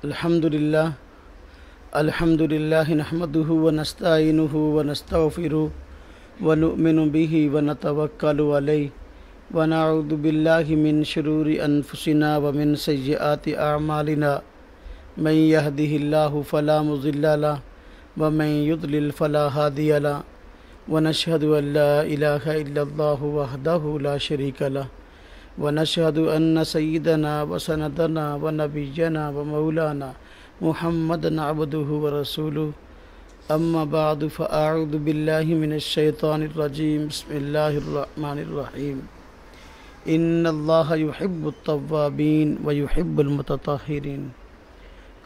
अल्हम्दुलिल्लाह अल्हम्दुलिल्लाह नहमदुहु व नस्तईनुहु व नस्तगफिरुहु व नु'मिनु बिही व नतवक्कलु अलैहि व नऊज़ु बिल्लाहि मिन शुरूरि अनफुसिना व मिन सय्यिआति अअमालिना मन यहदिहिल्लाहु फला मुज़िल्ल लहु व मन युद्लिल फला हादिय लहु व नशहदु अन ला इलाहा इल्लल्लाहु वहदहु ला शरीका लहु व नशहदु अन्न सय्यिदना व सनदना व नबिय्यना व मौलाना मुहम्मदन अब्दुहु व रसूलुहु अम्मा बअदु फ़अऊज़ु बिल्लाहि मिनश शैतानिर रजीम बिस्मिल्लाहिर रहमानिर रहीम इन्नल्लाहा युहिब्बुत तव्वाबीन व युहिब्बुल मुतत्तहिरीन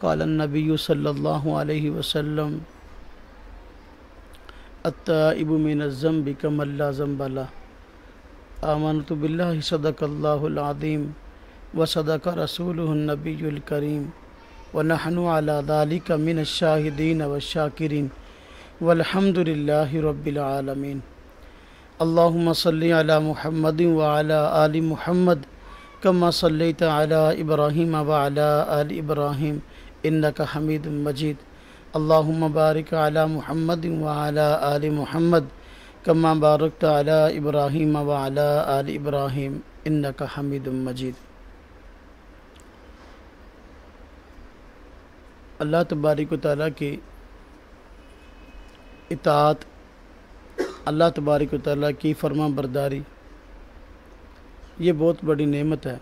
क़ाला नबिय्यु सल्लल्लाहु अलैहि वसल्लम अत्ताइबु मिनज़ ज़ंबि कमन ला ज़ंब लहु आमनतु बिल्लाहि सदक़ल्लाहुल अज़ीम व सदक़ रसूलुहुन नबियुल करीम व नहनु अला ज़ालिका मिनश शाहिदीन व शाकिरीन वल्हम्दुलिल्लाहि रब्बिल आलमीन। अल्लाहुम्मा सल्लि अला मुहम्मदिन व अला आलि मुहम्मद कम्मा सल्लैता अला इब्राहीम व अला आलि इब्राहीम इन्नका हमीदुम मजीद। अल्लाहुम्मा बारिक अला मुहम्मदिन व अला आलि मुहम्मद कम्मा बारकता अला इब्राहीम व अला आलि इब्राहीम इन्नका हमीदुम मजीद। अल्लाह तबारक व तआला की इताअत, अल्लाह तबारक व तआला की फरमा बरदारी, ये बहुत बड़ी नेमत है।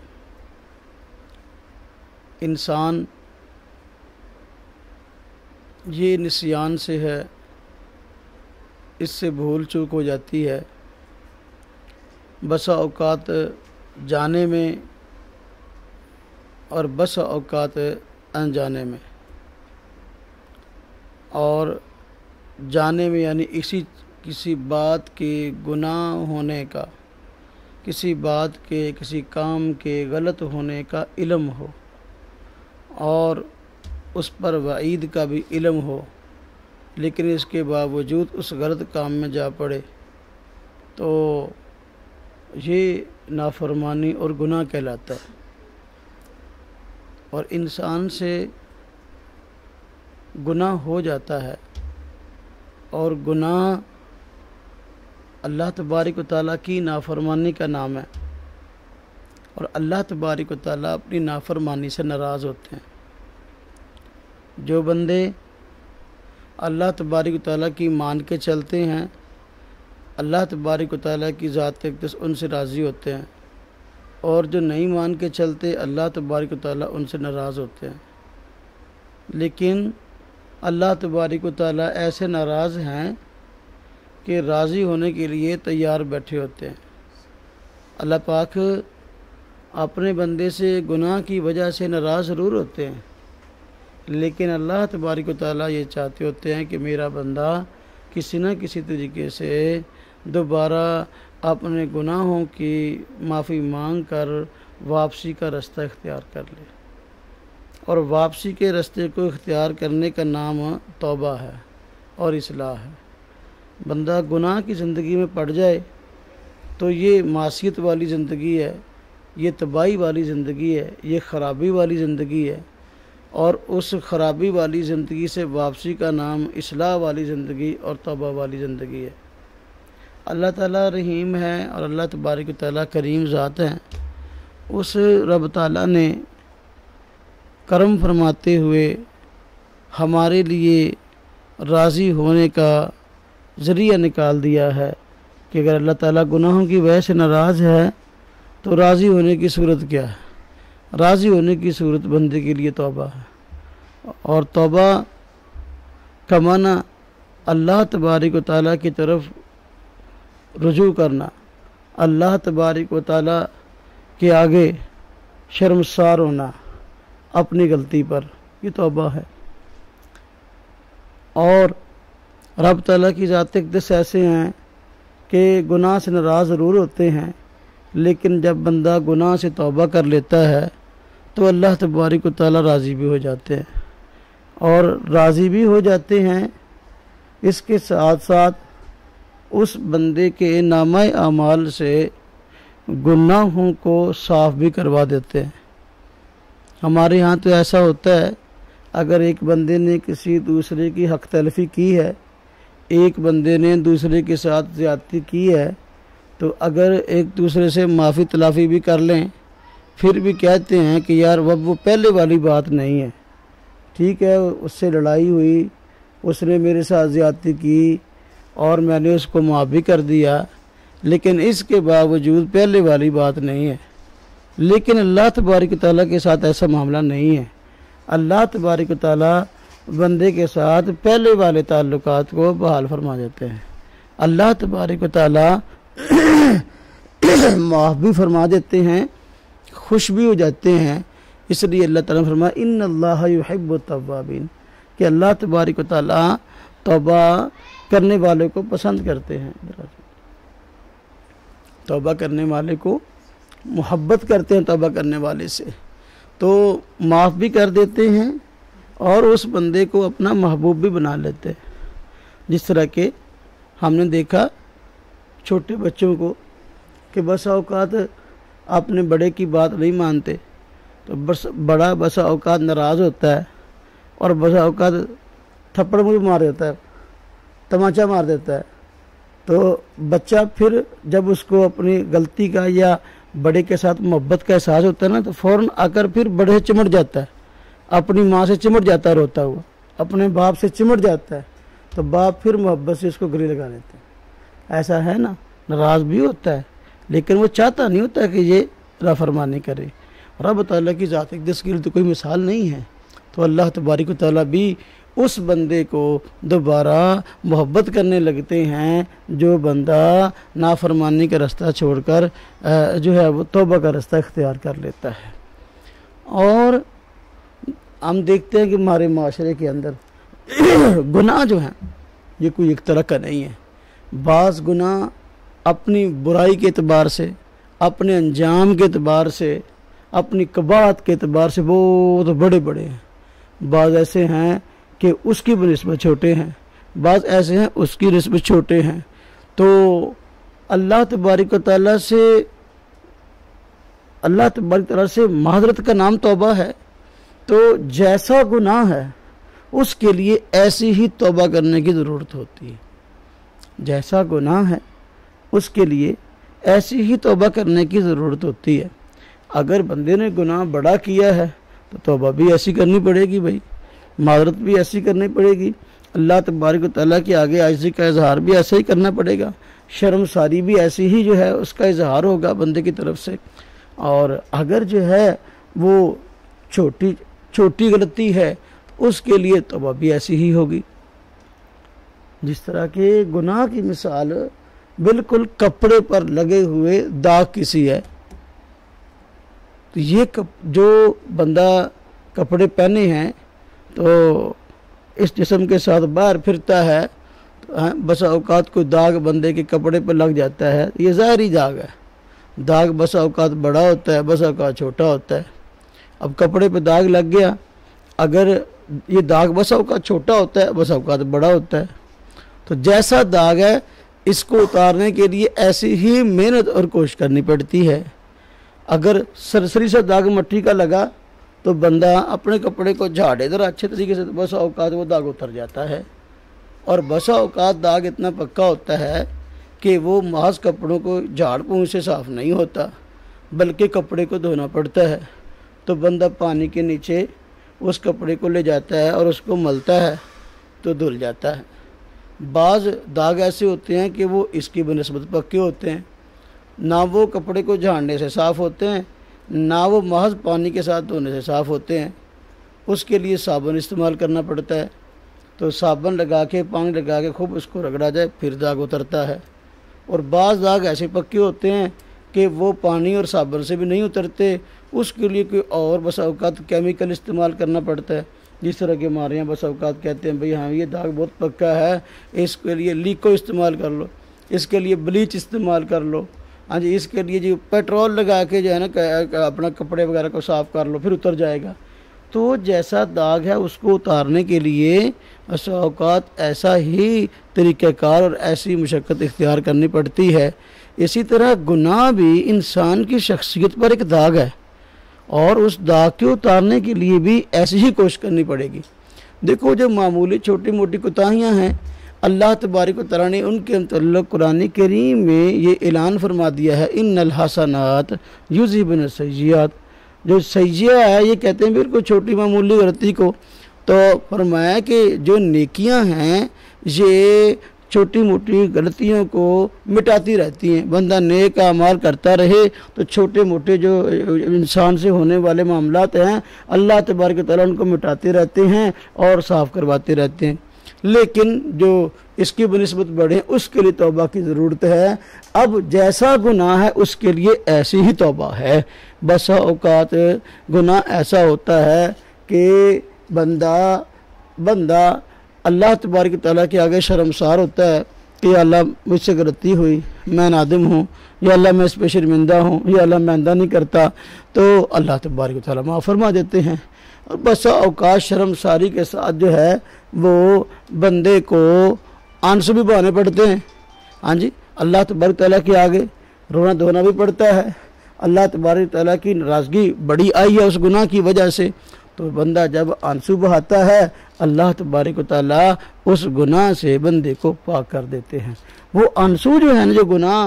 इंसान ये निस्यान से है, इससे भूल चूक हो जाती है। बसा औकात जाने में और बसा औकात अनजाने में। और जाने में यानी किसी बात के गुनाह होने का, किसी बात के, किसी काम के गलत होने का इल्म हो और उस पर वईद का भी इल्म हो, लेकिन इसके बावजूद उस गलत काम में जा पड़े तो ये नाफरमानी और गुनाह कहलाता है। और इंसान से गुनाह हो जाता है और गुनाह अल्लाह तबारक व तआला की नाफरमानी का नाम है। और अल्लाह तबारक व तआला अपनी नाफरमानी से नाराज़ होते हैं। जो बंदे अल्लाह तबारक व तआला की मान के चलते हैं, अल्लाह तबारक व तआला की ज़ात अक़दस उनसे राज़ी होते हैं। और जो नहीं मान के चलते, अल्लाह तबारक व तआला उनसे नाराज़ होते हैं। लेकिन अल्लाह तबारक व तआला ऐसे नाराज़ हैं कि राज़ी होने के लिए तैयार बैठे होते हैं। अल्लाह पाक अपने बंदे से गुनाह की वजह से नाराज़ ज़रूर होते हैं, लेकिन अल्लाह तबारक व तआला ये चाहते होते हैं कि मेरा बंदा किसी न किसी तरीके से दोबारा अपने गुनाहों की माफ़ी मांग कर वापसी का रास्ता इख्तियार कर ले। और वापसी के रास्ते को इख्तियार करने का नाम तौबा है और इस्लाह है। बंदा गुनाह की ज़िंदगी में पड़ जाए तो ये मासियत वाली ज़िंदगी है, ये तबाही वाली ज़िंदगी है, ये ख़राबी वाली ज़िंदगी है। और उस ख़राबी वाली ज़िंदगी से वापसी का नाम इस्लाह वाली ज़िंदगी और तौबा वाली ज़िंदगी है। अल्लाह ताला रहीम है और अल्लाह तबारक व तआला करीम ज़ात है। उस रब ताला ने करम फरमाते हुए हमारे लिए राज़ी होने का ज़रिया निकाल दिया है कि अगर अल्लाह ताला गुनाहों की वजह से नाराज़ है तो राज़ी होने की सूरत क्या है? राज़ी होने की सूरत बंदे के लिए तौबा है। और तौबा का माना अल्लाह तबारक व तआला की तरफ रुजू करना, अल्लाह तबारक व तआला के आगे शर्मसार होना अपनी गलती पर, ये तौबा है। और रब ताला की ज़ात अक़दस ऐसे हैं कि गुनाह से नाराज़ ज़रूर होते हैं, लेकिन जब बंदा गुनाह से तौबा कर लेता है तो अल्लाह तबारक व तआला राज़ी भी हो जाते हैं। और राज़ी भी हो जाते हैं, इसके साथ साथ उस बंदे के नामा आमाल से गुनाहों को साफ़ भी करवा देते हैं। हमारे यहाँ तो ऐसा होता है अगर एक बंदे ने किसी दूसरे की हक तलफी की है, एक बंदे ने दूसरे के साथ ज़्यादती की है, तो अगर एक दूसरे से माफ़ी तलाफ़ी भी कर लें, फिर भी कहते हैं कि यार वो पहले वाली बात नहीं है। ठीक है, उससे लड़ाई हुई, उसने मेरे साथ ज़्यादती की और मैंने उसको माफ़ भी कर दिया, लेकिन इसके बावजूद पहले वाली बात नहीं है। लेकिन अल्लाह तबारक तआला के साथ ऐसा मामला नहीं है। अल्लाह तबारक तआला बंदे के साथ पहले वाले ताल्लुकात को बहाल फरमा देते हैं। अल्लाह तबारक तआला माफ़ भी फरमा देते हैं, खुश भी हो जाते हैं। इसलिए अल्लाह ताला फरमाया इन्नल्लाह युहिब्बुत तव्वाबीन, कि अल्लाह तबारक तआला तौबा करने वाले को पसंद करते हैं, तौबा करने वाले को मोहब्बत करते हैं। तौबा करने वाले से तो माफ़ भी कर देते हैं और उस बंदे को अपना महबूब भी बना लेते हैं। जिस तरह के हमने देखा छोटे बच्चों को कि बस औकात अपने बड़े की बात नहीं मानते, तो बस बड़ा बस औकात नाराज़ होता है और बस औकात थप्पड़ मुँह मार देता है, तमाचा मार देता है। तो बच्चा फिर जब उसको अपनी गलती का या बड़े के साथ मोहब्बत का एहसास होता है ना, तो फ़ौरन आकर फिर बड़े से चिमट जाता है, अपनी माँ से चिमट जाता है, रोता हुआ अपने बाप से चिमट जाता है। तो बाप फिर मोहब्बत से उसको गले लगा लेते हैं। ऐसा है ना, नाराज़ भी होता है, लेकिन वो चाहता नहीं होता कि ये नाफरमानी करे। रब तआला की ज़ात अक़दस की तो कोई मिसाल नहीं है। तो अल्लाह तबारक तआला भी उस बंदे को दोबारा मोहब्बत करने लगते हैं जो बंदा नाफरमानी का रास्ता छोड़कर जो है वो तौबा का रास्ता इख्तियार कर लेता है। और हम देखते हैं कि हमारे माशरे के अंदर गुनाह जो हैं ये कोई एक तरह का नहीं है। बाज़ गुनाह अपनी बुराई के एतबार से, अपने अंजाम के एतबार से, अपनी कबात के एतबार से बहुत बड़े बड़े हैं। बाज़ ऐसे हैं कि उसकी निस्बत छोटे हैं, बाज़ ऐसे हैं उसकी निस्बत छोटे हैं। तो अल्लाह तबारक तआला से माज़रत का नाम तौबा है। तो जैसा गुनाह है उसके लिए ऐसी ही तौबा करने की ज़रूरत होती है। जैसा गुनाह है उसके लिए ऐसी ही तौबा करने की ज़रूरत होती है। अगर बंदे ने गुनाह बड़ा किया है तो तौबा भी ऐसी करनी पड़ेगी भाई, माज़रत भी ऐसी करनी पड़ेगी, अल्लाह तबारक तआला के आगे आजिज़ी का इजहार भी ऐसा ही करना पड़ेगा, शर्मसारी भी ऐसी ही जो है उसका इजहार होगा बंदे की तरफ से। और अगर जो है वो छोटी गलती है तो उसके लिए तौबा भी ऐसी ही होगी। जिस तरह के गुनाह की मिसाल बिल्कुल कपड़े पर लगे हुए दाग किसी है, तो ये जो बंदा कपड़े पहने हैं तो इस जिस्म के साथ बाहर फिरता है, तो बस औकात कोई दाग बंदे के कपड़े पर लग जाता है, ये ज़ाहिरी दाग है। दाग बस औकात बड़ा होता है, बस औकात छोटा होता है। अब कपड़े पे दाग लग गया, अगर ये दाग बस औकात छोटा होता है, बस औकात बड़ा होता है। तो जैसा दाग है इसको उतारने के लिए ऐसी ही मेहनत और कोशिश करनी पड़ती है। अगर सरसरी सा दाग मट्टी का लगा तो बंदा अपने कपड़े को झाड़े इधर अच्छे तरीके से, बस औकात वो दाग उतर जाता है। और बसा औकात दाग इतना पक्का होता है कि वो महज कपड़ों को झाड़ पोंछ से साफ़ नहीं होता, बल्कि कपड़े को धोना पड़ता है। तो बंदा पानी के नीचे उस कपड़े को ले जाता है और उसको मलता है तो धुल जाता है। बाज़ दाग ऐसे होते हैं कि वो इसकी बनिस्बत पक्के होते हैं, ना वो कपड़े को झाड़ने से साफ़ होते हैं, ना वो महज पानी के साथ धोने से साफ़ होते हैं। उसके लिए साबुन इस्तेमाल करना पड़ता है। तो साबुन लगा के, पानी लगा के खूब उसको रगड़ा जाए, फिर दाग उतरता है। और बाज़ दाग ऐसे पक्के होते हैं कि वो पानी और साबुन से भी नहीं उतरते, उसके लिए कोई और बस औकात केमिकल इस्तेमाल करना पड़ता है। जिस तरह के हमारे यहाँ बस औकात कहते हैं भाई हाँ ये दाग बहुत पक्का है, इसके लिए लीको इस्तेमाल कर लो, इसके लिए ब्लीच इस्तेमाल कर लो, हाँ जी, इसके लिए जो पेट्रोल लगा के जो है ना अपना कपड़े वगैरह को साफ़ कर लो, फिर उतर जाएगा। तो जैसा दाग है उसको उतारने के लिए औकात ऐसा ही तरीक़ाकार और ऐसी मशक्क़त इख्तियार करनी पड़ती है। इसी तरह गुनाह भी इंसान की शख्सियत पर एक दाग है और उस दाग के उतारने के लिए भी ऐसी ही कोशिश करनी पड़ेगी। देखो जो मामूली छोटी मोटी कोताहियाँ हैं, अल्लाह तबारक व तआला ने उनके मतलब कुरान करीम में ये ऐलान फरमा दिया है, इन्नल हसनात युज़हिबुन सय्यिआत। जो सय्या है ये कहते हैं बिल्कुल छोटी मामूली गलती को, तो फरमाया कि जो नेकियां हैं ये छोटी मोटी गलतियों को मिटाती रहती हैं। बंदा नेक अमाल करता रहे तो छोटे मोटे जो इंसान से होने वाले मामलात हैं अल्लाह तबारक व तआला उनको मिटाते रहते हैं और साफ़ करवाते रहते हैं। लेकिन जो इसकी बनिस्बत बढ़े उसके लिए तौबा की ज़रूरत है। अब जैसा गुनाह है उसके लिए ऐसी ही तौबा है। बसा औकात गुनाह ऐसा होता है कि बंदा अल्लाह तबारक तआला के आगे शर्मसार होता है कि अल्लाह मुझसे गलती हुई, मैं नादिम हूँ, या अल्लाह मैं इस पर शर्मिंदा हूँ, या अल्लाह मैं आइंदा नहीं करता, तो अल्लाह तबारक तआला माफ़ फरमा देते हैं। और बसा औकात शर्मसारी के साथ जो है वो बंदे को आंसू भी बहाने पड़ते हैं। हाँ जी, अल्लाह तबारक तआला के आगे रोना धोना भी पड़ता है। अल्लाह तबारक तआला की नाराज़गी बड़ी आई है उस गुनाह की वजह से, तो बंदा जब आंसू बहाता है अल्लाह तबारक व तआला उस गुनाह से बंदे को पाक कर देते हैं। वो आंसू जो है ना, जो गुनाह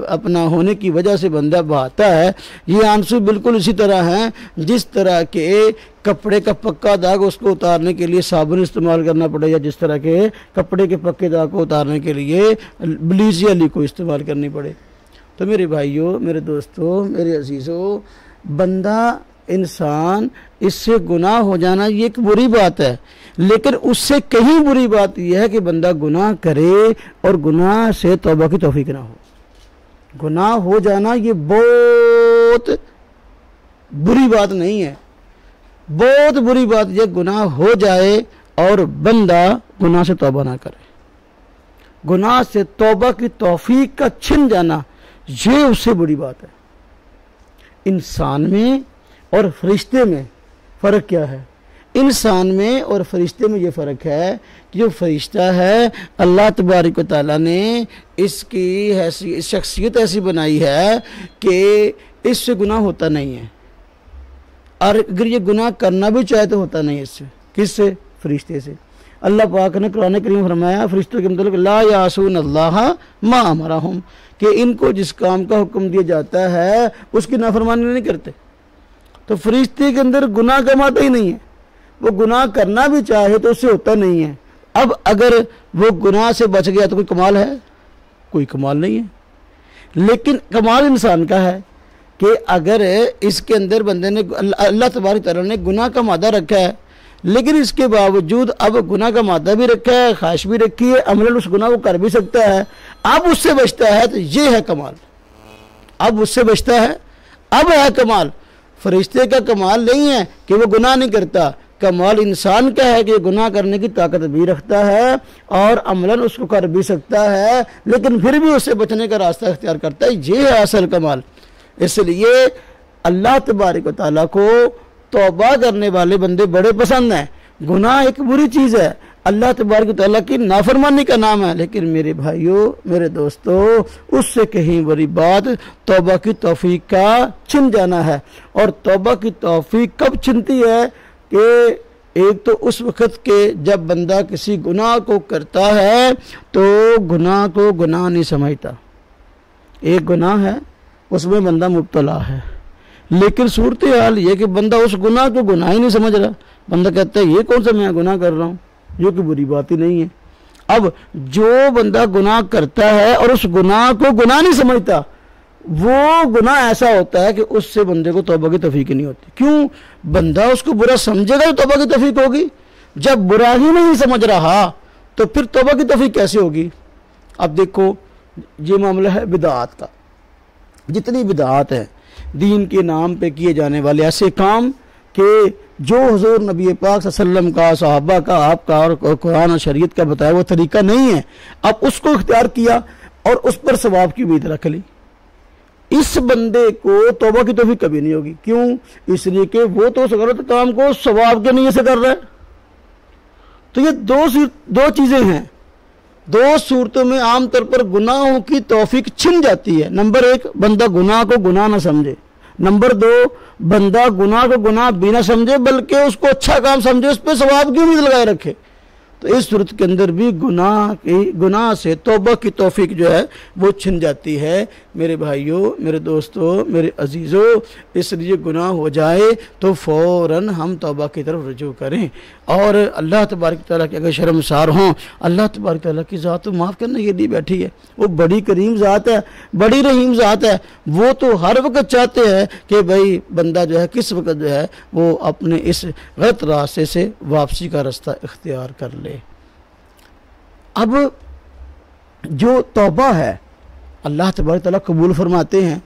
अपना होने की वजह से बंदा बहाता है, ये आंसू बिल्कुल इसी तरह हैं जिस तरह के कपड़े का पक्का दाग उसको उतारने के लिए साबुन इस्तेमाल करना पड़े, या जिस तरह के कपड़े के पक्के दाग को उतारने के लिए ब्लीच या लिक्विड इस्तेमाल करनी पड़े। तो मेरे भाइयों, मेरे दोस्तों, मेरे अजीज़ों, बंदा इंसान इससे गुनाह हो जाना ये एक बुरी बात है, लेकिन उससे कहीं बुरी बात यह है कि बंदा गुनाह करे और गुनाह से तौबा की तौफीक ना हो। गुनाह हो जाना ये बहुत बुरी बात नहीं है, बहुत बुरी बात यह गुनाह हो जाए और बंदा गुनाह से तौबा ना करे। गुनाह से तौबा की तौफीक का छिन जाना ये उससे बुरी बात है। इंसान में और फरिश्ते में फ़र्क क्या है? इंसान में और फरिश्ते में ये फ़र्क है कि जो फरिश्ता है अल्लाह तबारक व तआला ने इसकी शख्सियत ऐसी बनाई है कि इससे गुनाह होता नहीं है, और अगर ये गुनाह करना भी चाहे तो होता नहीं है इससे। किससे? फरिश्ते से। अल्लाह पाक ने कुरान करीम फरमाया फरिश्तों के मतलब ला यासून अल्लाह मा अमरहुम, कि इनको जिस काम का हुक्म दिया जाता है उसकी नाफरमानी नहीं करते। तो फरिश्ते के अंदर गुनाह का मादा ही नहीं है, वो गुनाह करना भी चाहे तो उससे होता नहीं है। अब अगर वो गुनाह से बच गया तो कोई कमाल है? कोई कमाल नहीं है। लेकिन कमाल इंसान का है कि अगर इसके अंदर बंदे ने अल्लाह तबारक तआला ने गुनाह का मादा रखा है, लेकिन इसके बावजूद अब गुनाह का मादा भी रखा है, ख्वाहिश भी रखी है, अमलन उस गुनाह को कर भी सकता है, अब उससे बचता है, तो ये है कमाल। अब उससे बचता है, अब है कमाल। फरिश्ते का कमाल नहीं है कि वो गुनाह नहीं करता, कमाल इंसान का है कि गुनाह करने की ताकत भी रखता है और अमलन उसको कर भी सकता है, लेकिन फिर भी उससे बचने का रास्ता इख्तियार करता है। ये है असल कमाल। इसलिए अल्लाह तबारक व तआला को तौबा करने वाले बंदे बड़े पसंद हैं। गुनाह एक बुरी चीज़ है, अल्लाह तबारक व तआला की नाफरमानी का नाम है, लेकिन मेरे भाइयों, मेरे दोस्तों, उससे कहीं बड़ी बात तौबा की तौफीक का छिन जाना है। और तौबा की तौफीक कब छिनती है कि एक तो उस वक़्त के जब बंदा किसी गुनाह को करता है तो गुनाह को गुनाह नहीं समझता। एक गुनाह है उसमें बंदा मुब्तला है, लेकिन सूरत हाल ये कि बंदा उस गुनाह को गुनाह ही नहीं समझ रहा। बंदा कहता है ये कौन सा मैं गुनाह कर रहा हूँ, जो कि बुरी बात ही नहीं है। अब जो बंदा गुनाह करता है और उस गुनाह को गुनाह नहीं समझता, वो गुनाह ऐसा होता है कि उससे बंदे को तौबा की तौफीक नहीं होती। क्यों? बंदा उसको बुरा समझेगा तो तौबा की तौफीक होगी। जब बुरा ही नहीं समझ रहा तो फिर तौबा की तौफीक कैसे होगी? अब देखो, ये मामला है बिदअत का। जितनी बिदअत है, दीन के नाम पे किए जाने वाले ऐसे काम कि जो हुजूर नबी पाक सल्लल्लाहु अलैहि वसल्लम का, सहाबा का, आपका और कुरान और शरीयत का बताया वो तरीका नहीं है, अब उसको इख्तियार किया और उस पर सवाब की उम्मीद रख ली, इस बंदे को तौबा की तौफीक कभी नहीं होगी। क्यों? इसलिए कि वो तो उस गलत काम को सवाब के नीयत से कर रहा है। तो ये दो चीजें हैं। दो सूरतों में आमतौर पर गुनाहों की तौफीक छिन जाती है। नंबर एक, बंदा गुनाह को गुनाह ना समझे। नंबर 2, बंदा गुनाह को गुनाह भी ना समझे बल्कि उसको अच्छा काम समझे, उस पर सवाब की उम्मीद लगाए रखे। तो इस सूरत के अंदर भी गुनाह से तौबा की तौफीक जो है वो छिन जाती है। मेरे भाइयों, मेरे दोस्तों, मेरे अजीज़ों, इसलिए गुनाह हो जाए तो फ़ौरन हम तौबा की तरफ रुजू करें और अल्लाह तबारक तआला के अगर शर्मसार हों, अल्लाह तबारक तआला की ज़ात तो माफ़ करने के लिए बैठी है। वो बड़ी करीम ज़ात है, बड़ी रहीम ज़ात है। वो तो हर वक्त चाहते हैं कि भाई बंदा जो है किस वक्त जो है वो अपने इस गलत रास्ते से वापसी का रास्ता इख्तियार कर ले। अब जो तौबा है अल्लाह तबारक तआला कबूल फरमाते हैं,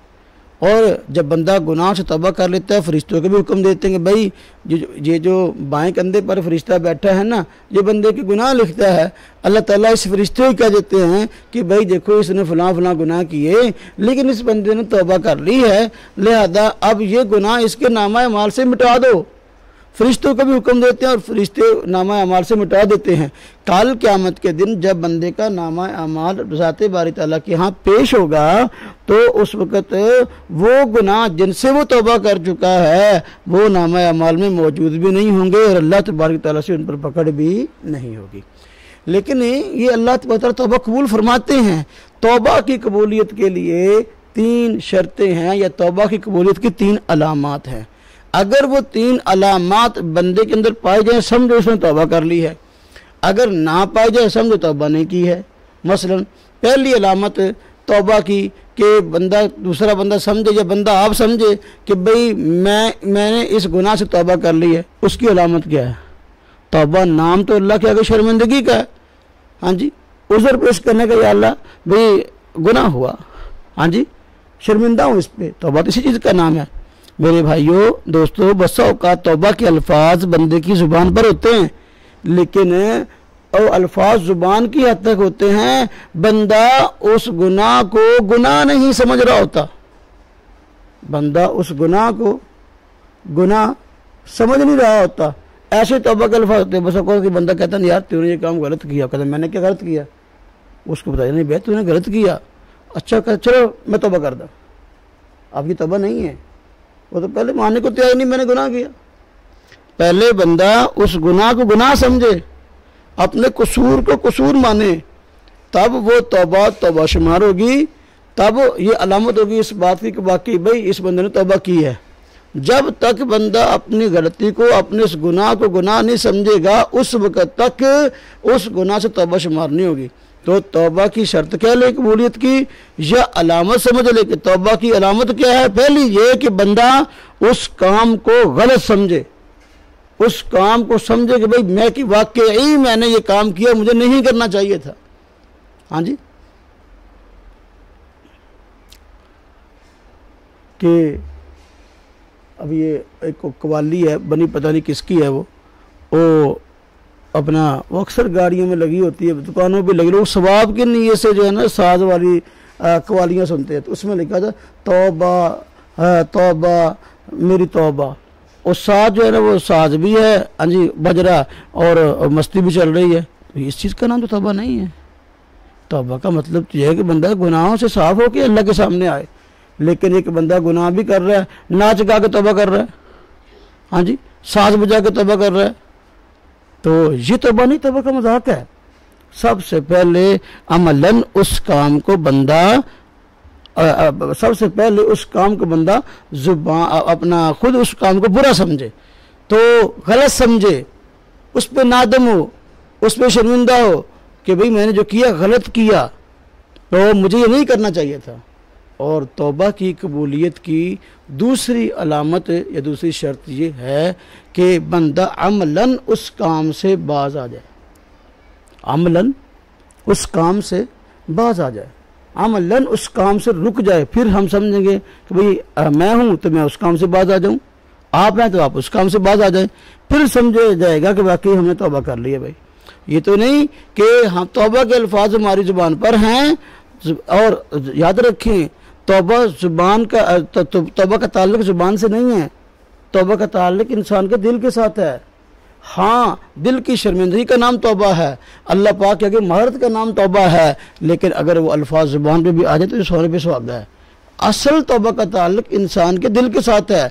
और जब बंदा गुनाह से तौबा कर लेता है फरिश्तों के भी हुक्म देते हैं कि भाई ये जो बाएं कंधे पर फरिश्ता बैठा है ना, ये बंदे के गुनाह लिखता है। अल्लाह ताला इस फरिश्ते को कह देते हैं कि भाई देखो इसने फलां फलां गुनाह किए, लेकिन इस बंदे ने तौबा कर ली है, लिहाजा अब ये गुनाह इसके नामा अमाल से मिटा दो। फरिश्तों को भी हुक्म देते हैं और फरिश्ते नामा अमाल से मिटा देते हैं। काल क़यामत के दिन जब बंदे का नामा अमाल ज़ाते बारी ताला के यहाँ पेश होगा तो उस वक़्त वो गुनाह जिनसे वो तौबा कर चुका है वो नामा अमाल में मौजूद भी नहीं होंगे और अल्लाह तबारक तआला से उन पर पकड़ भी नहीं होगी। लेकिन ये अल्लाह तबारक तआला तौबा कबूल फरमाते हैं। तौबा की कबूलियत के लिए 3 शर्तें हैं या तौबा की कबूलियत की 3 अलामात हैं। अगर वो 3 अलामात बंदे के अंदर पाई जाए समझो उसने तौबा कर ली है, अगर ना पाई जाए समझो तौबा नहीं की है। मसलन पहली अलामत तौबा की कि बंदा दूसरा बंदा समझे या बंदा आप समझे कि भाई मैंने इस गुनाह से तौबा कर ली है, उसकी अलामत क्या है? तौबा नाम तो अल्लाह के आगे शर्मिंदगी का है। हाँ जी, उज़र पेश करने का, या अल्लाह भाई गुनाह हुआ, हाँ जी शर्मिंदा हूँ इस पर, तौबा तो इसी चीज़ का नाम है। मेरे भाइयों दोस्तों, बसा औक़ात तौबा के अल्फाज बंदे की ज़ुबान पर होते हैं, लेकिन और अल्फाज ज़ुबान की हद तक होते हैं, बंदा उस गुनाह को गुनाह नहीं समझ रहा होता। बंदा उस गुनाह को गुनाह समझ नहीं रहा होता। ऐसे तौबा के अल्फाज होते हैं। बस कि बंदा कहता नहीं यार तूने ये काम गलत किया, कहता मैंने क्या गलत किया, उसको बताया नहीं भाई तूने गलत किया, अच्छा कर चलो मैं तौबा कर दूँ। आपकी तौबा नहीं है, वो तो पहले मानने को तैयार नहीं मैंने गुनाह किया। पहले बंदा उस गुनाह को गुनाह समझे, अपने कसूर को कसूर माने, तब वो तौबा शुमार होगी, तब ये अलामत होगी इस बात की कि वाकई भाई इस बंदे ने तौबा की है। जब तक बंदा अपनी गलती को, अपने उस गुनाह को गुनाह नहीं समझेगा, उस वक़्त तक उस गुनाह से तौबा शुमार नहीं होगी। तो तौबा की शर्त क्या ले कबूलियत की, या अलामत समझ ले कि तौबा की अलामत क्या है? पहली ये कि बंदा उस काम को गलत समझे, उस काम को समझे कि भाई मैं कि वाकई मैंने ये काम किया, मुझे नहीं करना चाहिए था। हाँ जी, कि अब ये एक कवाली है बनी, पता नहीं किसकी है, वो अपना वो अक्सर गाड़ियों में लगी होती है, दुकानों पे लगी, लोग सवाब की नीयत से जो है ना साज वाली कवालियाँ सुनते हैं। तो उसमें लिखा था तौबा तौबा मेरी तौबा, और साज जो है ना वो साज भी है, हाँ जी बजरा, और मस्ती भी चल रही है। तो इस चीज़ का नाम तो तौबा नहीं है। तौबा का मतलब यह है कि बंदा गुनाहों से साफ हो के अल्लाह के सामने आए। लेकिन एक बंदा गुनाह भी कर रहा है, नाच गा के तौबा कर रहा है, हाँ जी साज बजा के तौबा कर रहा है, तो ये तौबा नहीं, तौबा का मजाक है। सबसे पहले अमलन उस काम को बंदा सबसे पहले उस काम को बंदा जुबान अपना खुद उस काम को बुरा समझे, तो गलत समझे, उस पर नादम हो, उस पर शर्मिंदा हो कि भाई मैंने जो किया गलत किया, तो मुझे ये नहीं करना चाहिए था। और तौबा की कबूलियत की दूसरी अलामत या दूसरी शर्त ये है कि बंदा अमलन उस काम से बाज आ जाए, अमलन उस काम से बाज आ जाए, अमलन उस काम से रुक जाए। फिर हम समझेंगे कि भाई मैं हूँ तो मैं उस काम से बाज आ जाऊँ, आप हैं तो आप उस काम से बाज आ जाए, फिर समझा जाएगा कि वाकई हमने तौबा कर लिया। भाई ये तो नहीं कि हम तौबा के अल्फाज हमारी ज़ुबान पर हैं, और याद रखें तौबा ज़ुबान का तौबा का ताल्लुक ज़ुबान से नहीं है, तौबा का ताल्लुक इंसान के दिल के साथ है। हाँ, दिल की शर्मिंदगी का नाम तौबा है, अल्लाह पाक के आगे महारत का नाम तौबा है, लेकिन अगर वो अल्फाज ज़ुबान पे भी आ जाए तो सोने पे सुहागा है। असल तौबा का ताल्लुक इंसान के दिल के साथ है,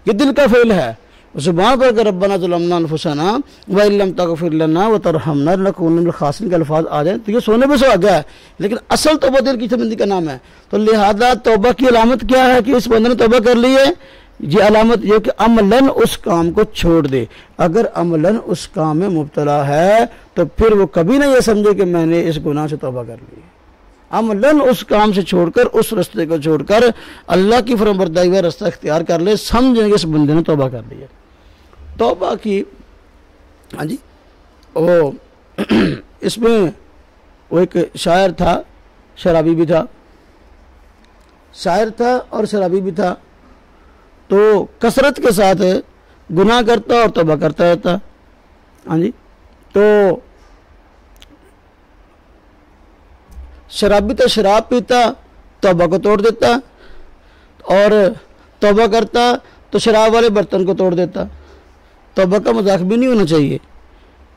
ये दिल का फेल है। ज़ुबान पर अगर रब्बना ज़लमना अनफुसना व इल्लम तग़फिर लना व तरहमना लनकुनन्ना मिनल ख़ासिरीन के अल्फाज आ जाए तो ये सोने पे सो आ गया है, लेकिन असल तौबा दिल की तबंदी का नाम है। तो लिहाजा तौबा की अलामत क्या है कि इस बंदे ने तौबा कर ली है, ये अलामत ये कि अमलन उस काम को छोड़ दे। अगर अमलन उस काम में मुब्तला है तो फिर वो कभी ना ये समझे कि मैंने इस गुनाह से तौबा कर ली। अमलन उस काम से छोड़कर, उस रास्ते को छोड़कर अल्लाह की फरमाबरदारी का रास्ता इख्तियार कर ले, समझेंगे इस बंदे ने तौबा कर ली है। तौबा की, हाँ जी, वो इसमें वो एक शायर था, शराबी भी था, शायर था और शराबी भी था। तो कसरत के साथ गुनाह करता और तौबा करता रहता। हाँ जी, तो शराबी तो शराब पीता, तौबा को तोड़ देता, और तौबा करता तो शराब वाले बर्तन को तोड़ देता। तौबा का मजाक भी नहीं होना चाहिए,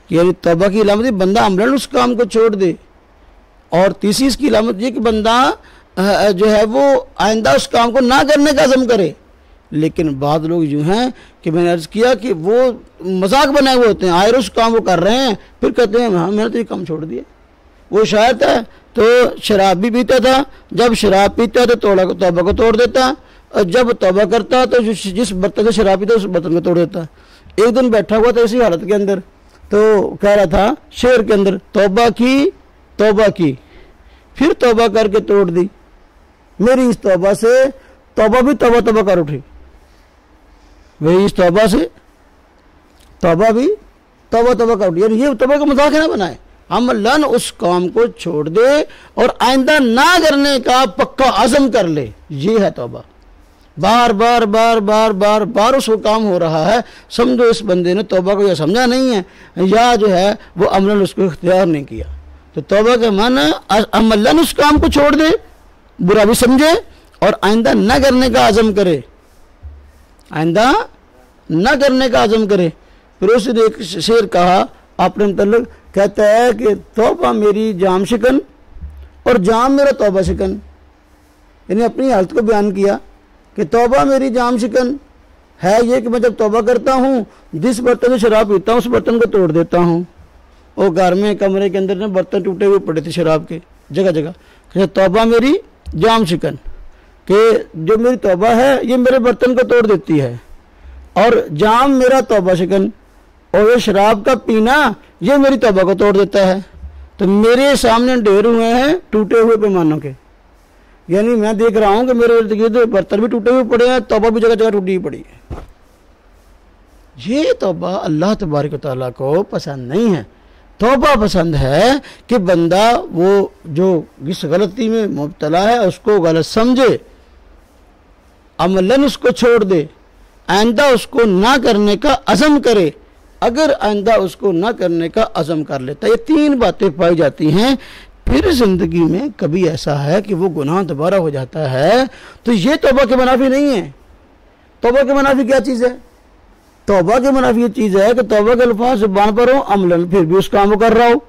यानी तौबा की इलामत बंदा अमलन उस काम को छोड़ दे। और तीसरी इसकी इलामत ये कि बंदा जो है वो आइंदा उस काम को ना करने का अज़म करे। लेकिन बाद लोग यूँ हैं कि मैंने अर्ज़ किया कि वो मजाक बनाए हुए होते हैं, आए उस काम को कर रहे हैं, फिर कहते हैं हाँ मैंने तो ये काम छोड़ दिया। वो शायद है तो शराब भी पीता था, जब शराब पीता तो तौबा को तोड़ देता, और जब तौबा करता तो जिस बर्तन से शराब पीता उस बर्तन को तोड़ देता। एक दिन बैठा हुआ था इसी हालत के अंदर, तो कह रहा था शेर के अंदर, तौबा की फिर तौबा करके तोड़ दी, मेरी इस तौबा से तौबा भी तौबा कर उठी। मेरी इस तौबा से तौबा भी तौबा कर उठी। यानी ये तौबा का मजाक ना बनाए, अमलन उस काम को छोड़ दे और आइंदा ना करने का पक्का अज़म कर ले, ये है तौबा। बार बार बार बार बार बार उसको काम हो रहा है, समझो इस बंदे ने तौबा को यह समझा नहीं है, या जो है वो अमलन उसको इख्तियार नहीं किया। तो तौबा का माना अमलन उस काम को छोड़ दे, बुरा भी समझे और आइंदा न करने का आज़म करे, आइंदा न करने का आज़म करे। फिर उसने एक शेर कहा अपने मतलब, कहता है कि तौबा मेरी जाम शिकन और जाम मेरा तौबा शिकन। यानी अपनी हालत को बयान किया कि तौबा मेरी जाम शिकन है ये कि मैं जब तौबा करता हूँ, जिस बर्तन से शराब पीता हूँ उस बर्तन को तोड़ देता हूँ। और घर में कमरे के अंदर ना बर्तन टूटे हुए पड़े थे शराब के जगह जगह। तौबा मेरी जाम शिकन कि जो मेरी तौबा है ये मेरे बर्तन को तोड़ देती है, और जाम मेरा तौबा शिकन, और ये शराब का पीना ये मेरी तौबा को तोड़ देता है। तो मेरे सामने ढेर हुए हैं टूटे हुए पैमानों के, यानी मैं देख रहा हूं कि मेरे इर्द गिर्द बर्तन भी टूटे हुए पड़े हैं, तौबा भी जगह जगह टूटी हुई पड़ी है। ये तौबा अल्लाह तबारक व तआला को पसंद नहीं है। तौबा पसंद है कि बंदा वो जो जिस गलती में मुब्तला है उसको गलत समझे, अमलन उसको छोड़ दे, आइंदा उसको ना करने का अज़म करे। अगर आइंदा उसको ना करने का अज़म कर लेता, ये तीन बातें पाई जाती हैं, फिर जिंदगी में कभी ऐसा है कि वो गुनाह दोबारा हो जाता है, तो ये तौबा के मुनाफी नहीं है। तौबा के मुनाफी क्या चीज़ है? तौबा के मुनाफी ये चीज़ है कि तौबा के अल्फाज ज़ुबान पर हो, अमलन फिर भी उस काम को कर रहा हो।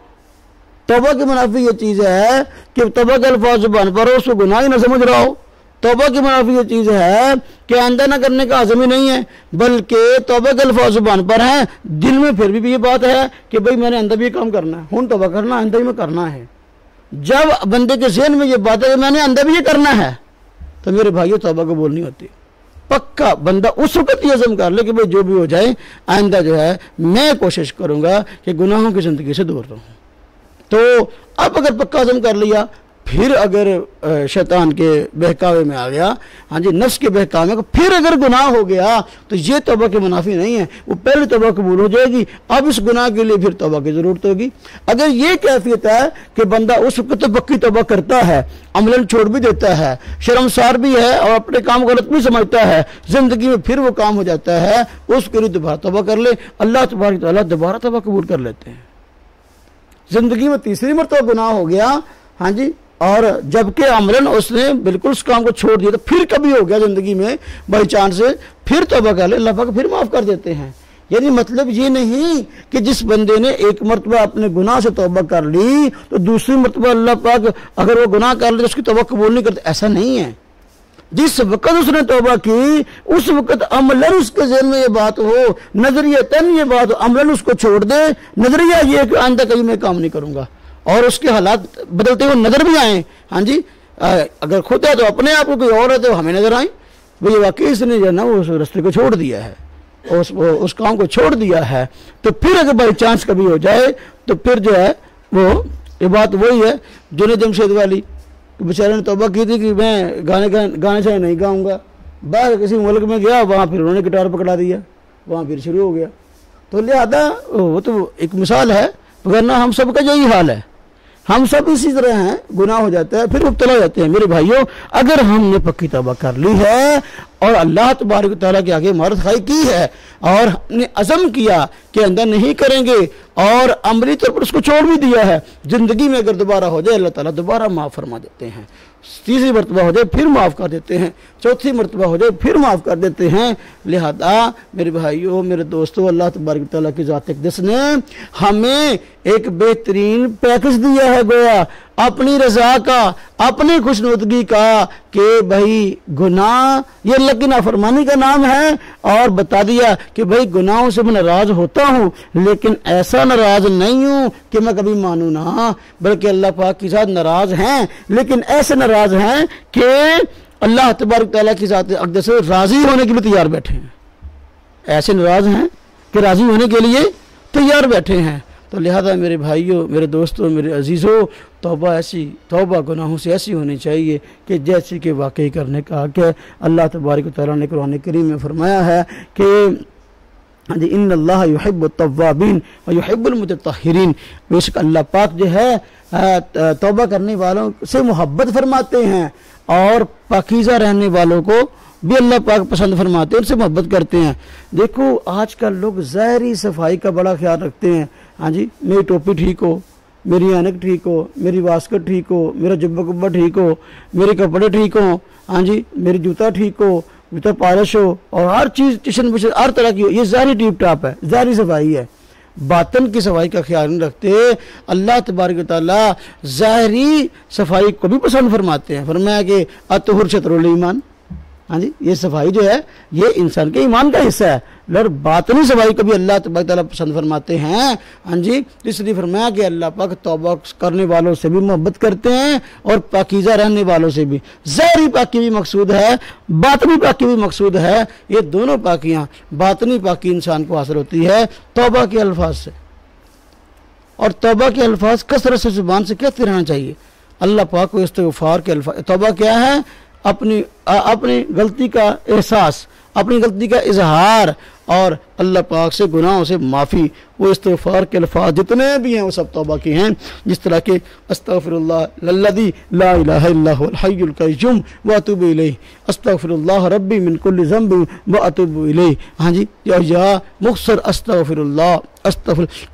तौबा के मुनाफी ये चीज़ है कि तौबा के अल्फाज ज़ुबान पर हो, उसको गुनाह ही ना समझ रहा हो। तौबा की मुनाफी ये चीज़ है कि आइंदा ना करने का आज़म ही नहीं है, बल्कि तौबा के अल्फाज ज़ुबान पर हैं, दिल में फिर भी ये बात है कि भाई मैंने आइंदा भी ये काम करना है, हुन तौबा करना, आइंदा ही में करना है। जब बंदे के ज़हन में ये बात है कि मैंने आइंदा भी ये करना है, तो मेरे भाइयों तौबा कबूल नहीं होती। पक्का बंदा उस वक्त ये अज़म कर ले कि भाई जो भी हो जाए आइंदा जो है मैं कोशिश करूँगा कि गुनाहों की ज़िंदगी से दूर रहूँ। तो अब अगर पक्का अज़म कर लिया, फिर अगर शैतान के बहकावे में आ गया, हाँ जी नफ्स के बहकावे में, फिर अगर गुनाह हो गया तो ये तौबा के मुनाफी नहीं है। वो पहले तौबा कबूल हो जाएगी, अब इस गुनाह के लिए फिर तौबा की ज़रूरत होगी। अगर ये कैफियत है कि बंदा उस वक्त तो पक्की तौबा करता है, अमलन छोड़ भी देता है, शर्मसार भी है और अपने काम गलत भी समझता है, ज़िंदगी में फिर वो काम हो जाता है, उसके लिए दोबारा तौबा कर ले, अल्लाह तबारक व तआला दोबारा तौबा कबूल कर लेते हैं। ज़िंदगी में तीसरी मरतबा गुनाह हो गया, हाँ जी, और जबकि अमलन उसने बिल्कुल उस काम को छोड़ दिया, तो फिर कभी हो गया ज़िंदगी में बाई चांस से, फिर तौबा कर ले, अल्लाह पाक फिर माफ़ कर देते हैं। यानी मतलब ये नहीं कि जिस बंदे ने एक मरतबा अपने गुनाह से तौबा कर ली तो दूसरी मरतबा अल्लाह पाक अगर वो गुनाह कर ले तो उसकी तौबा कबूल नहीं करते, ऐसा नहीं है। जिस वक्त उसने तौबा की उस वक्त अमलन उसके ज़हन में ये बात हो, नजरियतन ये बात हो, अमलन उसको छोड़ दे। नजरिया ये कि आइंदा कभी मैं काम नहीं करूंगा, और उसके हालात बदलते हुए नजर भी आए। हाँ जी, अगर खुद है तो अपने आप को, कोई और है तो हमें नजर आए भाई वाकई इसने जो है ना वो उस रास्ते को छोड़ दिया है, उस काम को छोड़ दिया है। तो फिर अगर बाई चांस कभी हो जाए तो फिर जो है वो ये बात वही है जुनैद जमशेद वाली, बेचारे ने तौबा की थी कि मैं गाने चाहे नहीं गाऊंगा, बाहर किसी मुल्क में गया, वहाँ फिर उन्होंने गिटार पकड़ा दिया, वहाँ फिर शुरू हो गया। तो लिहाजा वो तो एक मिसाल है, वरना हम सबका यही हाल है, हम सब इसी तरह हैं, गुनाह हो जाता है फिर मुब्तला हो जाते हैं। मेरे भाइयों, अगर हमने पक्की तौबा कर ली है और अल्लाह तबारक व तआला के आगे मारत खाई की है और हमने अज़म किया कि अंदर नहीं करेंगे और अमली तौर पर उसको छोड़ भी दिया है, ज़िंदगी में अगर दोबारा हो जाए अल्लाह ताला दोबारा माफ़ फरमा देते हैं, तीसरी मरतबा हो जाए फिर माफ़ कर देते हैं, चौथी मरतबा हो जाए फिर माफ़ कर देते हैं। लिहाजा मेरे भाइयों, मेरे दोस्तों, अल्लाह तबारक व तआला की ज़ात अक़दस ने हमें एक बेहतरीन पैकेज दिया है गोया अपनी रज़ा का, अपनी खुशनुदगी का, कि भाई गुनाह ये अल्लाह की नाफरमानी का नाम है, और बता दिया कि भाई गुनाहों से मैं नाराज़ होता हूँ लेकिन ऐसा नाराज़ नहीं हूँ कि मैं कभी मानूँ ना, बल्कि अल्लाह पाक के साथ नाराज़ हैं, लेकिन ऐसे नाराज़ हैं कि अल्लाह तबारक तआला की ज़ात अक़दस से राज़ी होने के लिए तैयार बैठे हैं। ऐसे नाराज़ हैं कि राज़ी होने के लिए तैयार बैठे हैं। तो लिहाजा मेरे भाइयों, मेरे दोस्तों, मेरे अजीज़ों, तौबा गुनाहों से ऐसी होनी चाहिए कि जैसे कि वाकई करने का कि अल्लाह तबारक व तआला ने कुरान करीम में फरमाया है कि इन्नल्लाह युहिब्बुत तव्वाबीन व युहिब्बुल मुतत्तहिरीन, बेशक अल्लाह पाक जो है तौबा करने वालों से मोहब्बत फरमाते हैं और पाकीज़ा रहने वालों को भी अल्लाह पाक पसंद फरमाते हैं, उनसे मोहब्बत करते हैं। देखो आजकल लोग ज़ाहिरी सफाई का बड़ा ख्याल रखते हैं। हाँ जी, मेरी टोपी ठीक हो, मेरी ऐनक ठीक हो, मेरी वास्कट ठीक हो, मेरा जुब्बा कुब्बा ठीक हो, मेरे कपड़े ठीक हो, हाँ जी, मेरी जूता ठीक हो, जूता पॉलिश हो, और हर चीज़ टिशन बिशन हर तरह की हो। ये ज़ाहिरी टिप टॉप है, ज़ाहिरी सफाई है, बातन की सफाई का ख्याल नहीं रखते। अल्लाह तबारक व तआला ज़ाहिरी सफाई को भी पसंद फरमाते हैं। फरमाया कि अतहुर शतरुल ईमान, हाँ जी, ये सफाई जो है ये इंसान के ईमान का हिस्सा है, और बातनी सफाई को भी अल्लाह तबारक तआला पसंद फरमाते हैं। हाँ जी, इसलिए फरमाया कि अल्लाह पाक तौबा करने वालों से भी मोहब्बत करते हैं और पाकीज़ा रहने वालों से भी। ज़ाहिरी पाकी भी मकसूद है, बातनी पाकी भी मकसूद है। ये दोनों पाकियाँ, बातनी पाकी इंसान को हासिल होती है तौबा के अल्फाज से, और तौबा के अल्फाज कसरत से ज़ुबान से कहते रहना चाहिए। अल्लाह पाक को इस्तिग़फ़ार के अल्फाज, तौबा क्या है? अपनी गलती का एहसास, अपनी गलती का इजहार और अल्लाह पाक से गुनाहों से माफ़ी। वो इस्तिग़फ़ार के अल्फाज जितने भी हैं वो सब तौबा के हैं, जिस तरह के अस्तग़फ़िरुल्लाह लल्लज़ी ला इलाहा इल्ला हुवल हय्युल क़य्यूम व अतूबु इलैहि, अस्तग़फ़िरुल्लाह रब्बी मिन कुल्लि ज़ंबिन व अतूबु इलैहि। हाँ जी, या मुख्तसर अस्तग़फ़िरुल्लाह,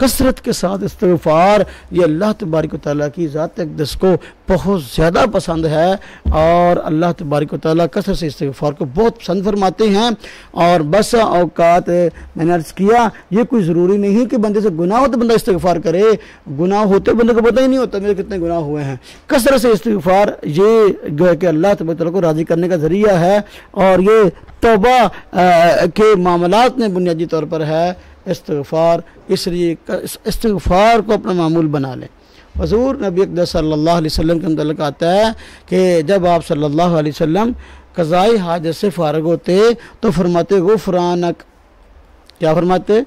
कसरत के साथ इस्तिग़फ़ार, ये अल्लाह तबारक व तआला की ज़ात अक़दस को बहुत ज़्यादा पसंद है, और अल्लाह तबारक व तआला कसरत से इस्तिग़फ़ार को बहुत पसंद फरमाते हैं। और बस औकात मैंने अर्ज़ किया, ये कोई ज़रूरी नहीं कि बंदे से गुनाह हो तो बंदा इस्तिग़फ़ार करे, गुनाह होते बंदे को पता ही नहीं होता मेरे कितने गुनाह हुए हैं। कसरत से इस्तिग़फ़ार ये कि अल्लाह तबारक व तआला को राज़ी करने का ज़रिया है, और ये तौबा के मामलात में बुनियादी तौर पर है इस्तिग़फ़ार। इसलिए इस्तिग़फ़ार को अपना मामूल बना लें। हुज़ूर नबी अक़दस सल्लल्लाहु अलैहि वसल्लम के मुतल्लिक़ आता है कि जब आप सल्लल्लाहु अलैहि वसल्लम क़ज़ाए हाजत से फ़ारिग़ होते तो फरमाते गुफ़रानक। क्या फरमाते?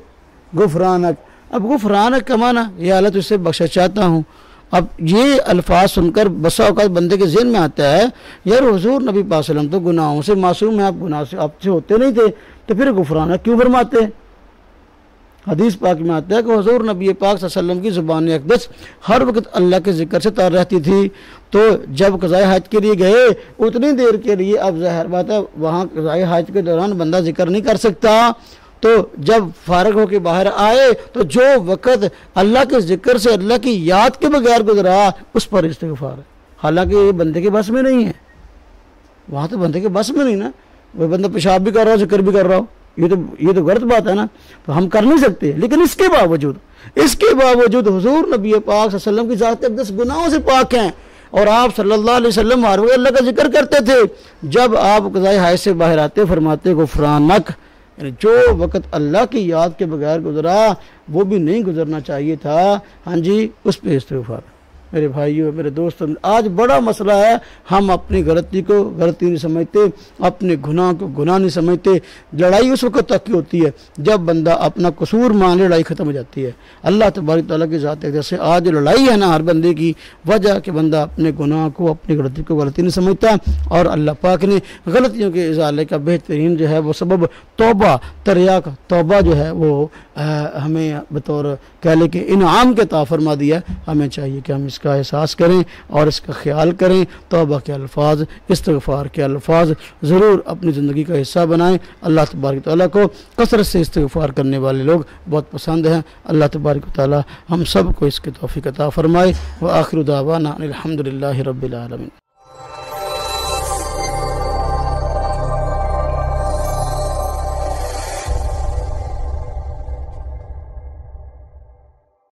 गुफ़रानक। अब गुफ़रानक का माना ये हालत तुझसे बख्शिश चाहता हूँ। अब ये अल्फाज सुनकर बसा औक़ात बंदे के ज़हन में आता है, यार हुज़ूर नबी पाक सल्लल्लाहु अलैहि वसल्लम तो गुनाहों से मासूम है, आप गुनाह से आपसे होते नहीं थे, तो फिर गुफ़रानक क्यों फरमाते? हदीस पाक में आता है कि हुज़ूर नबी पाक सल्लल्लाहु अलैहि वसल्लम की ज़ुबान अक़दस हर वक्त अल्लाह के ज़िक्र से तर रहती थी। तो जब क़ज़ाए हज के लिए गए उतनी देर के लिए, अब ज़ाहिर बात है वहाँ क़ज़ाए हज के दौरान बंदा जिक्र नहीं कर सकता, तो जब फ़ारिग़ होकर बाहर आए तो जो वक़्त अल्लाह के ज़िक्र से, अल्लाह की याद के बगैर गुजरा, उस पर इस्तिग़फ़ार है। हालांकि ये बंदे के बस में नहीं है, वहाँ तो बंदे के बस में नहीं ना, वह बंदा पेशाब भी कर रहा हो, जिक्र भी कर रहा हो, ये तो गलत बात है ना, तो हम कर नहीं सकते। लेकिन इसके बावजूद हुज़ूर नबी पाक सल्लल्लाहु अलैहि वसल्लम की ज़ात अक़दस गुनाहों से पाक हैं, और आप सल्लल्लाहु अलैहि वसल्लम हर वक्त अल्लाह का जिक्र करते थे। जब आप क़ज़ाए हाइज से बाहर आते फरमाते गुफ़रानक, यानी जो वक़्त अल्लाह की याद के बगैर गुजरा वो भी नहीं गुजरना चाहिए था। हाँ जी, उस पर इस्तिग़फ़ार। मेरे भाइयों, मेरे दोस्तों, आज बड़ा मसला है, हम अपनी गलती को गलती नहीं समझते, अपने गुनाह को गुनाह नहीं समझते। लड़ाई उस वक्त तक की होती है जब बंदा अपना कसूर मान ले, लड़ाई ख़त्म हो जाती है। अल्लाह तबारक तआला की ज़ात है, जैसे आज लड़ाई है ना हर बंदे की वजह कि बंदा अपने गुनाह को अपनी गलती को गलती नहीं समझता। और अल्लाह पाक ने गलतियों के इज़ाले का बेहतरीन जो है वो सबब तौबा, तरियाक तौबा जो है वो हमें बतौर कह ले कि इनाम के अता फरमा दिया। हमें चाहिए कि हम इसका एहसास करें और इसका ख्याल करें। तौबा के अल्फाज, इस्तिग़फ़ार के अल्फाज ज़रूर अपनी ज़िंदगी का हिस्सा बनाएं। अल्लाह तबारक तआला को कसरत से इस्तिग़फ़ार करने वाले लोग बहुत पसंद हैं। अल्लाह तबारक तआला हम सब को इसकी तौफ़ीक़ अता फ़रमाए। व आखिर दावाना अनिल हम्दुलिल्लाहि रब्बिल आलमीन।